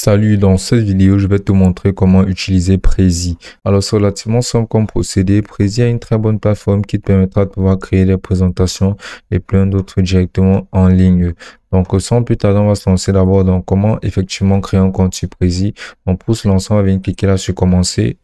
Salut, dans cette vidéo, je vais te montrer comment utiliser Prezi. Alors, c'est relativement simple comme procédé. Prezi a une très bonne plateforme qui te permettra de pouvoir créer des présentations et plein d'autres directement en ligne. Donc, sans plus tarder, on va se lancer d'abord dans comment effectivement créer un compte sur Prezi. Donc, pour se lancer, on va venir cliquer là sur commencer.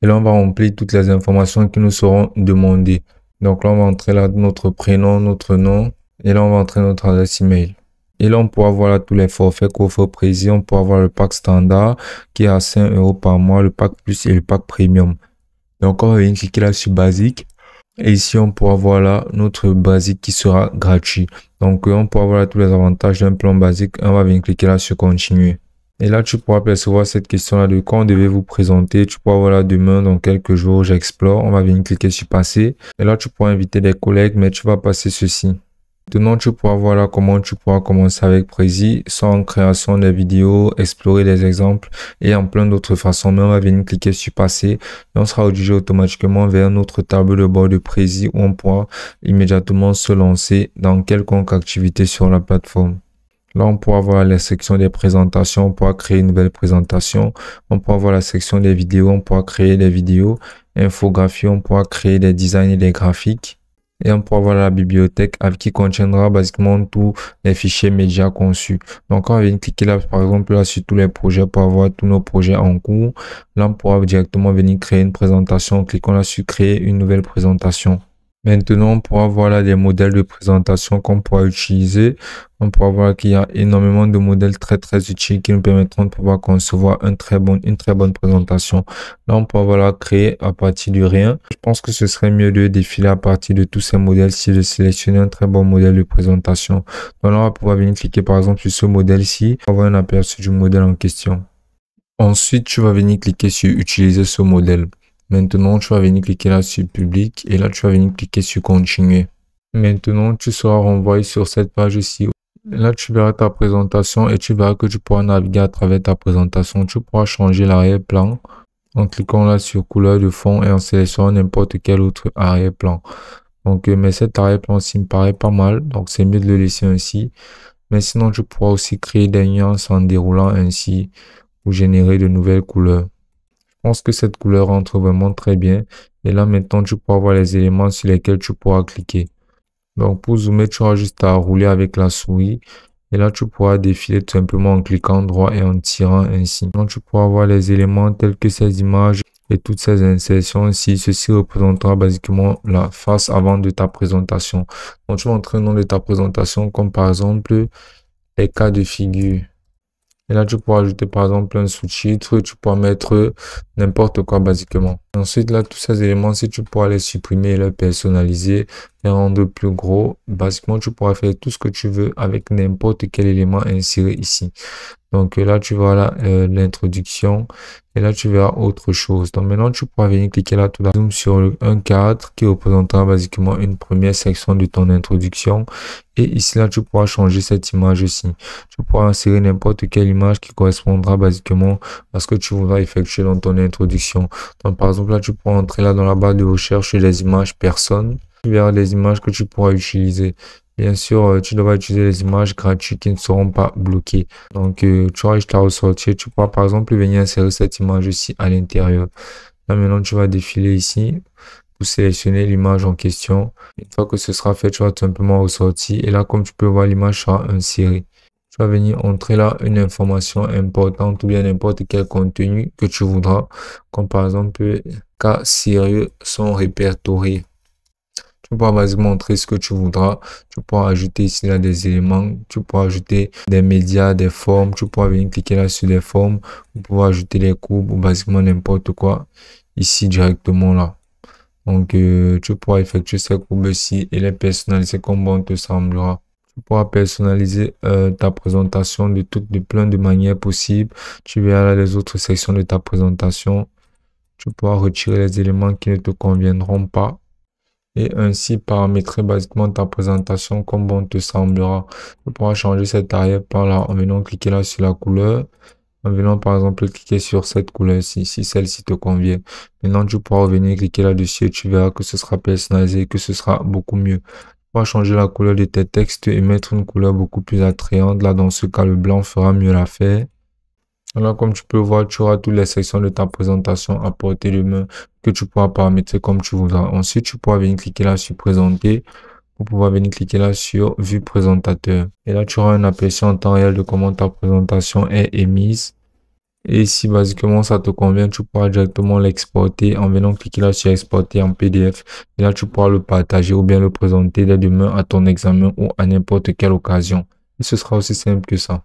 Et là, on va remplir toutes les informations qui nous seront demandées. Donc là, on va entrer là notre prénom, notre nom. Et là, on va entrer notre adresse email. Et là, on pourra voir là tous les forfaits qu'offre Prezi. On pourra voir le pack standard qui est à 5 € par mois, le pack plus et le pack premium. Donc, on va venir cliquer là sur basique. Et ici, on pourra voir là notre basique qui sera gratuit. Donc, on pourra voir là tous les avantages d'un plan basique. On va venir cliquer là sur continuer. Et là, tu pourras percevoir cette question-là de quand devez vous présenter. Tu pourras voir là demain, dans quelques jours, j'explore. On va venir cliquer sur passer. Et là, tu pourras inviter des collègues, mais tu vas passer ceci. Maintenant, tu pourras voir là comment tu pourras commencer avec Prezi, sans création des vidéos, explorer des exemples et en plein d'autres façons. Mais on va venir cliquer sur passer et on sera redirigé automatiquement vers notre tableau de bord de Prezi où on pourra immédiatement se lancer dans quelconque activité sur la plateforme. Là, on pourra voir la section des présentations, on pourra créer une nouvelle présentation. On pourra voir la section des vidéos, on pourra créer des vidéos. Infographie, on pourra créer des designs et des graphiques. Et on pourra voir la bibliothèque qui contiendra basiquement tous les fichiers médias conçus. Donc, on va venir cliquer là, par exemple, là sur tous les projets pour avoir tous nos projets en cours. Là, on pourra directement venir créer une présentation. Cliquons là sur créer une nouvelle présentation. Maintenant, on pourra voir là des modèles de présentation qu'on pourra utiliser. On pourra voir qu'il y a énormément de modèles très utiles qui nous permettront de pouvoir concevoir une très bonne présentation. Là, on pourra voilà créer à partir de rien. Je pense que ce serait mieux de défiler à partir de tous ces modèles-ci, de sélectionner un très bon modèle de présentation. Donc là, on va pouvoir venir cliquer par exemple sur ce modèle-ci pour avoir un aperçu du modèle en question. Ensuite, tu vas venir cliquer sur utiliser ce modèle. Maintenant, tu vas venir cliquer là sur public et là, tu vas venir cliquer sur continuer. Maintenant, tu seras renvoyé sur cette page ici. Là, tu verras ta présentation et tu verras que tu pourras naviguer à travers ta présentation. Tu pourras changer l'arrière-plan en cliquant là sur couleur de fond et en sélectionnant n'importe quel autre arrière-plan. Donc, mais cet arrière-plan-ci me paraît pas mal. Donc, c'est mieux de le laisser ainsi. Mais sinon, tu pourras aussi créer des nuances en déroulant ainsi ou générer de nouvelles couleurs. Je pense que cette couleur rentre vraiment très bien. Et là, maintenant, tu pourras voir les éléments sur lesquels tu pourras cliquer. Donc, pour zoomer, tu auras juste à rouler avec la souris. Et là, tu pourras défiler tout simplement en cliquant droit et en tirant ainsi. Donc, tu pourras voir les éléments tels que ces images et toutes ces insertions ici. Ceci représentera basiquement la face avant de ta présentation. Donc, tu vas entrer le nom de ta présentation comme par exemple les cas de figure. Et là, tu pourras ajouter par exemple un sous-titre, tu pourras mettre n'importe quoi basiquement. Ensuite, là, tous ces éléments, si tu pourras les supprimer et les personnaliser, les rendre plus gros, basiquement, tu pourras faire tout ce que tu veux avec n'importe quel élément inséré ici. Donc là, tu verras l'introduction et là, tu verras autre chose. Donc maintenant, tu pourras venir cliquer là tout là, zoom sur un cadre qui représentera basiquement une première section de ton introduction. Et ici, là, tu pourras changer cette image aussi. Tu pourras insérer n'importe quelle image qui correspondra basiquement à ce que tu voudras effectuer dans ton introduction. Donc par exemple, là, tu pourras entrer là dans la barre de recherche des images personnes. Tu verras les images que tu pourras utiliser. Bien sûr, tu devras utiliser les images gratuites qui ne seront pas bloquées. Donc, tu auras juste à ressortir. Tu pourras par exemple venir insérer cette image ici à l'intérieur. Là, maintenant, tu vas défiler ici pour sélectionner l'image en question. Une fois que ce sera fait, tu vas tout simplement ressortir. Et là, comme tu peux voir, l'image sera insérée. Tu vas venir entrer là une information importante ou bien n'importe quel contenu que tu voudras. Comme par exemple, cas sérieux sont répertoriés. Tu pourras basiquement montrer ce que tu voudras. Tu pourras ajouter ici là des éléments. Tu pourras ajouter des médias, des formes. Tu pourras venir cliquer là sur des formes. Vous pouvez ajouter les courbes ou basiquement n'importe quoi ici directement là. Donc, tu pourras effectuer ces courbes ici et les personnaliser comme bon te semblera. Tu pourras personnaliser ta présentation de plein de manières possibles. Tu verras là les autres sections de ta présentation. Tu pourras retirer les éléments qui ne te conviendront pas. Et ainsi paramétrer basiquement ta présentation comme bon te semblera. Tu pourras changer cet arrière-plan là en venant cliquer là sur la couleur. En venant par exemple cliquer sur cette couleur-ci, si celle-ci te convient. Maintenant, tu pourras revenir cliquer là-dessus et tu verras que ce sera personnalisé et que ce sera beaucoup mieux. Tu pourras changer la couleur de tes textes et mettre une couleur beaucoup plus attrayante. Là, dans ce cas, le blanc fera mieux l'affaire. Alors, comme tu peux voir, tu auras toutes les sections de ta présentation à portée de main que tu pourras paramétrer comme tu voudras. Ensuite, tu pourras venir cliquer là sur présenter pour pouvoir venir cliquer là sur vue présentateur. Et là, tu auras un aperçu en temps réel de comment ta présentation est émise. Et si basiquement ça te convient, tu pourras directement l'exporter en venant cliquer là sur exporter en PDF. Et là, tu pourras le partager ou bien le présenter dès demain à ton examen ou à n'importe quelle occasion. Et ce sera aussi simple que ça.